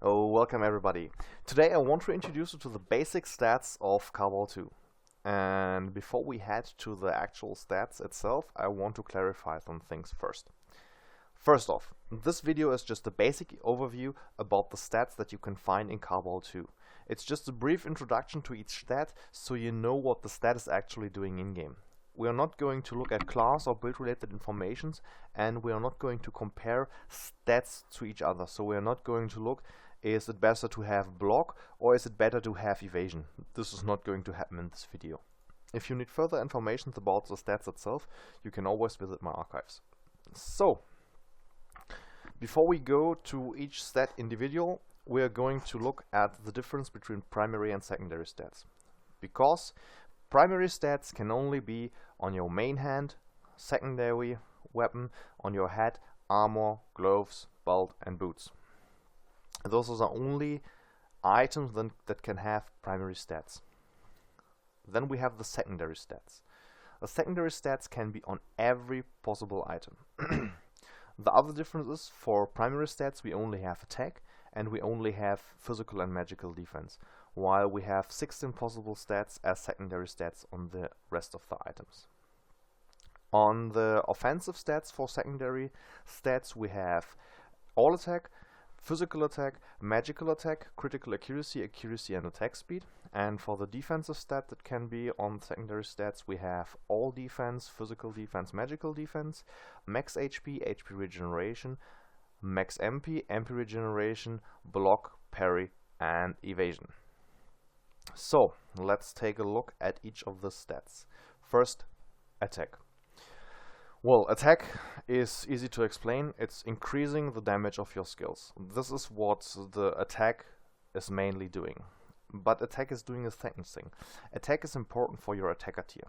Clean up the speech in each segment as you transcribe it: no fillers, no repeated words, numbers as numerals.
Oh, welcome everybody. Today I want to introduce you to the basic stats of Cabal 2. And before we head to the actual stats itself, I want to clarify some things first. First off, this video is just a basic overview about the stats that you can find in Cabal 2. It's just a brief introduction to each stat, so you know what the stat is actually doing in-game. We are not going to look at class or build related informations, and we are not going to compare stats to each other. So we are not going to look, is it better to have block or is it better to have evasion? This is not going to happen in this video. If you need further information about the stats itself, you can always visit my archives. So, before we go to each stat individual, we are going to look at the difference between primary and secondary stats. Because primary stats can only be on your main hand, secondary weapon, on your head, armor, gloves, belt and boots. Those are the only items that can have primary stats. Then we have the secondary stats. The secondary stats can be on every possible item. The other difference is, for primary stats we only have attack and we only have physical and magical defense, while we have 16 possible stats as secondary stats on the rest of the items. On the offensive stats for secondary stats we have all attack, physical attack, magical attack, critical accuracy, accuracy and attack speed. And for the defensive stat that can be on secondary stats we have all defense, physical defense, magical defense, max HP, HP regeneration, max MP, MP regeneration, block, parry and evasion. So let's take a look at each of the stats. First, attack. Well, attack is easy to explain. It's increasing the damage of your skills. This is what the attack is mainly doing. But attack is doing a second thing. Attack is important for your attacker tier.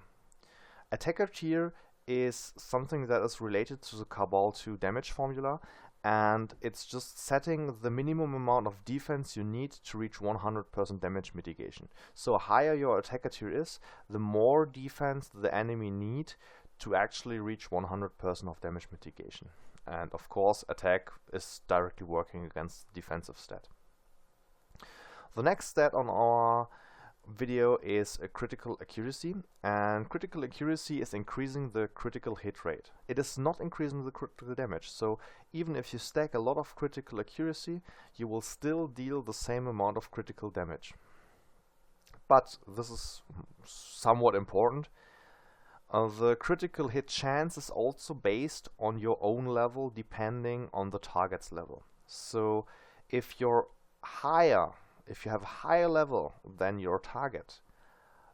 Attacker tier is something that is related to the Cabal 2 damage formula, and it's just setting the minimum amount of defense you need to reach 100% damage mitigation. So higher your attacker tier is, the more defense the enemy need to actually reach 100% of damage mitigation. And of course attack is directly working against the defensive stat. The next stat on our video is a critical accuracy, and critical accuracy is increasing the critical hit rate. It is not increasing the critical damage, so even if you stack a lot of critical accuracy, you will still deal the same amount of critical damage. But this is somewhat important. The critical hit chance is also based on your own level, depending on the target's level. So if you have a higher level than your target,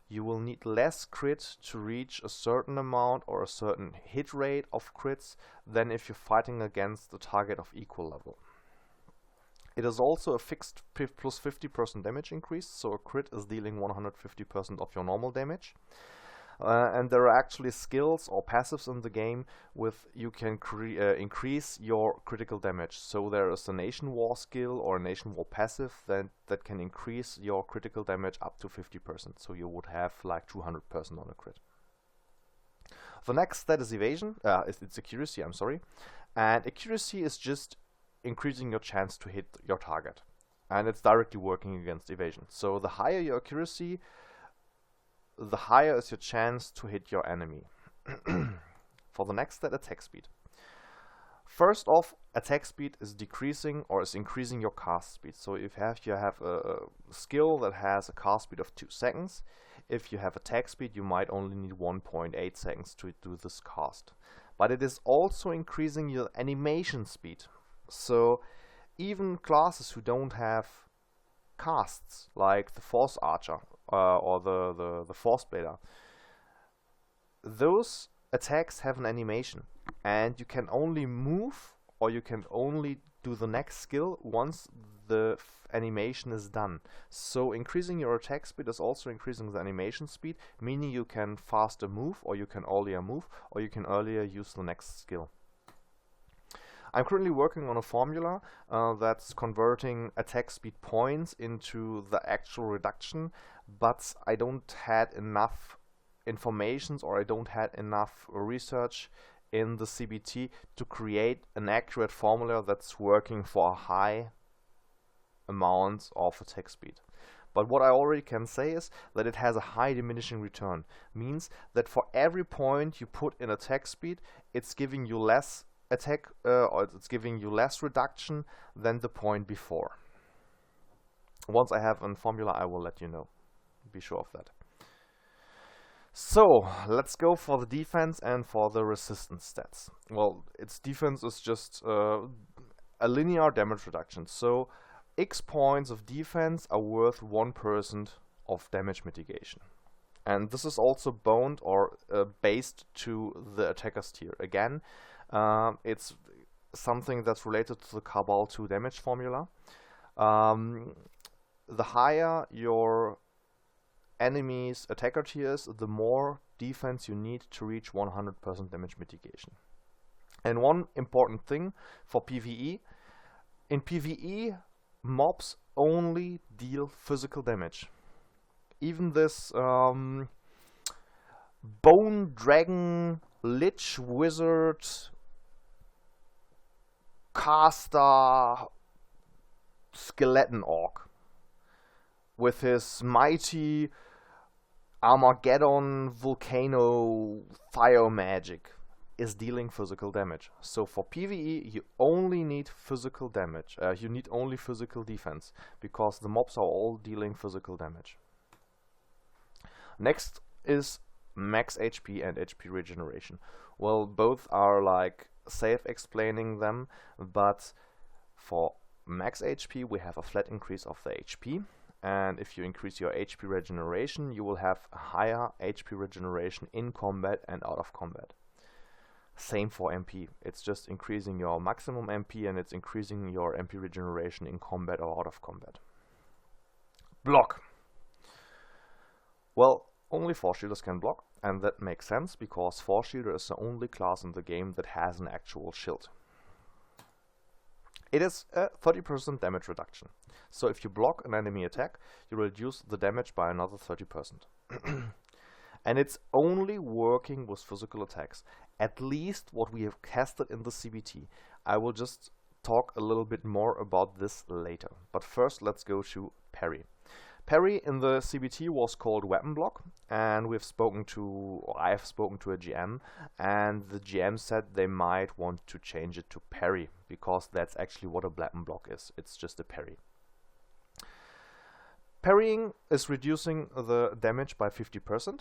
you will need less crit to reach a certain amount or a certain hit rate of crits than if you're fighting against the target of equal level. It is also a fixed plus 50% damage increase, so a crit is dealing 150% of your normal damage. And there are actually skills or passives in the game with you can increase your critical damage. So there is a Nation War skill or a Nation War passive that can increase your critical damage up to 50%. So you would have like 200% on a crit. The next stat is evasion. It's accuracy, I'm sorry. And accuracy is just increasing your chance to hit your target. And it's directly working against evasion. So the higher your accuracy, the higher is your chance to hit your enemy. For the next stat, attack speed. First off, attack speed is decreasing or is increasing your cast speed. So if you have a skill that has a cast speed of 2 seconds, if you have attack speed you might only need 1.8 seconds to do this cast. But it is also increasing your animation speed. So even classes who don't have casts, like the Force Archer or the Force Blader, those attacks have an animation, and you can only move or you can only do the next skill once the animation is done. So increasing your attack speed is also increasing the animation speed, meaning you can faster move, or you can earlier move, or you can earlier use the next skill. I'm currently working on a formula that's converting attack speed points into the actual reduction, but I don't had enough information, or I don't had enough research in the CBT to create an accurate formula that's working for a high amount of attack speed. But what I already can say is that it has a high diminishing return. Means that for every point you put in attack speed, it's giving you less attack, or it's giving you less reduction than the point before. Once I have a formula, I will let you know. Be sure of that. So let's go for the defense and for the resistance stats. Well, its defense is just a linear damage reduction. So X points of defense are worth 1% of damage mitigation. And this is also bound or based to the attacker's tier. Again, it's something that's related to the Cabal 2 damage formula. The higher your enemy's attacker tiers, the more defense you need to reach 100% damage mitigation. And one important thing for PvE, in PvE, mobs only deal physical damage. Even this Bone Dragon, Lich Wizard, Caster, Skeleton Orc with his mighty Armageddon Volcano Fire Magic is dealing physical damage. So for PvE you only need physical damage, you need only physical defense, because the mobs are all dealing physical damage. Next is max HP and HP regeneration. Well, both are like self-explaining them, but for max HP we have a flat increase of the HP. And if you increase your HP regeneration, you will have a higher HP regeneration in combat and out of combat. Same for MP. It's just increasing your maximum MP and it's increasing your MP regeneration in combat or out of combat. Block. Well, only Force Shielders can block, and that makes sense because Force Shielder is the only class in the game that has an actual shield. It is a 30% damage reduction. So if you block an enemy attack, you reduce the damage by another 30%. And it's only working with physical attacks. At least what we have tested in the CBT. I will just talk a little bit more about this later. But first let's go to Parry. Parry in the CBT was called Weapon Block, and we've spoken to, or I've spoken to a GM, and the GM said they might want to change it to Parry, because that's actually what a Weapon Block is. It's just a parry. Parrying is reducing the damage by 50%,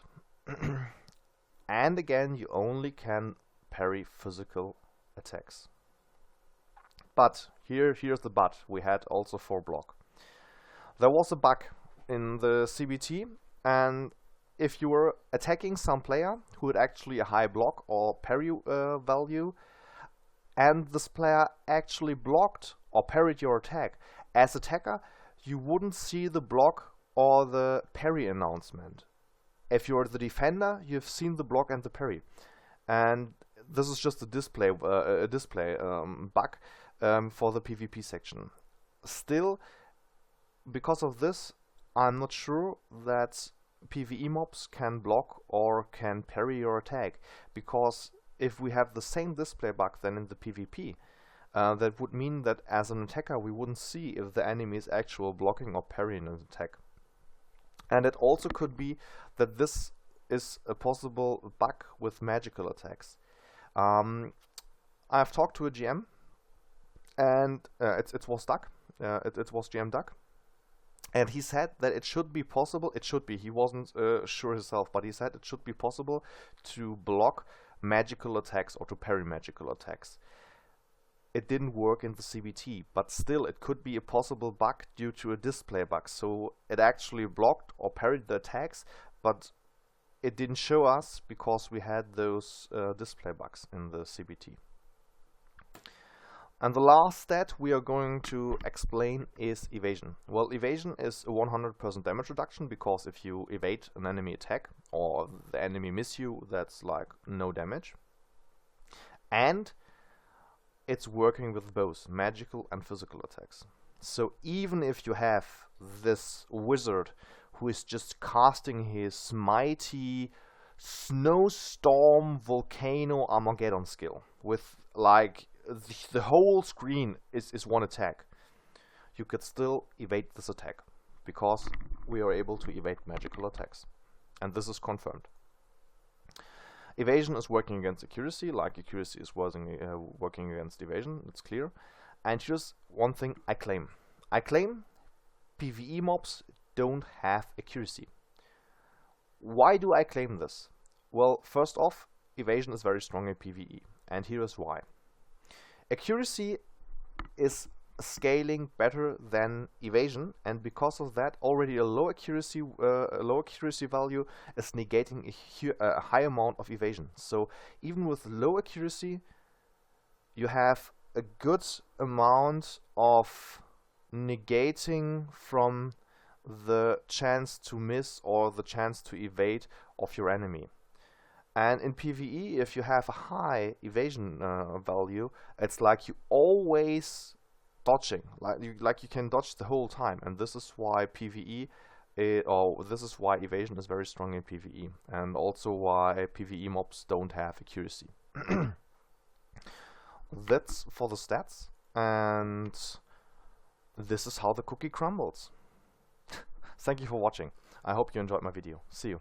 and again you only can parry physical attacks. But here's the but. We had also 4 block. There was a bug in the CBT, and if you were attacking some player who had actually a high block or parry value, and this player actually blocked or parried your attack, as attacker you wouldn't see the block or the parry announcement. If you're the defender, you've seen the block and the parry, and this is just a display bug for the PvP section. Still, because of this, I'm not sure that PvE mobs can block or can parry your attack, because if we have the same display bug then in the PvP, that would mean that as an attacker we wouldn't see if the enemy is actual blocking or parrying an attack. And it also could be that this is a possible bug with magical attacks. I've talked to a GM, and it was Doug. It was GM Doug. And he said that it should be possible, he wasn't sure himself, but he said it should be possible to block magical attacks or to parry magical attacks. It didn't work in the CBT, but still it could be a possible bug due to a display bug. So it actually blocked or parried the attacks, but it didn't show us because we had those display bugs in the CBT. And the last stat we are going to explain is Evasion. Well, Evasion is a 100% damage reduction, because if you evade an enemy attack or the enemy miss you, that's like no damage. And it's working with both magical and physical attacks. So even if you have this wizard who is just casting his mighty snowstorm volcano Armageddon skill with like the whole screen is one attack, you could still evade this attack, because we are able to evade magical attacks. And this is confirmed. Evasion is working against accuracy, like accuracy is working against evasion, it's clear. And here's one thing I claim. I claim PvE mobs don't have accuracy. Why do I claim this? Well, first off, evasion is very strong in PvE, and here is why. Accuracy is scaling better than evasion, and because of that, already a low accuracy value is negating a high amount of evasion. So even with low accuracy, you have a good amount of negating from the chance to miss or the chance to evade of your enemy. And in PvE, if you have a high evasion value, it's like you always dodging, like you can dodge the whole time, and this is why PvE, this is why evasion is very strong in PvE, and also why PvE mobs don't have accuracy. That's for the stats, and this is how the cookie crumbles. Thank you for watching. I hope you enjoyed my video. See you.